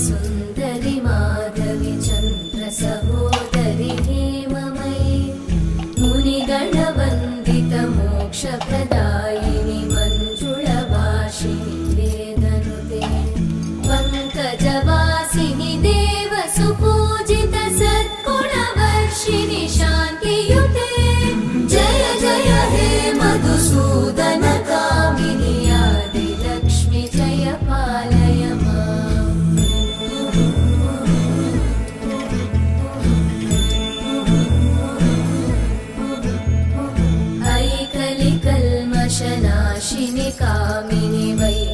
सुन्दरि माधवि चन्द्र सहोदरि हेममयि मुनिगणवन्दित मोक्षप्रदायिनि मञ्जुळभाषिणि वेदनुते पङ्कजवासिनि देवसुपूजित सद्गुणवर्षिणि शान्तियुते जय जय हे मधुसूदन कामिनि आदिलक्ष्मि जय पालय माम्। ऐकलिकल्मषनाशिनि कामिनि वै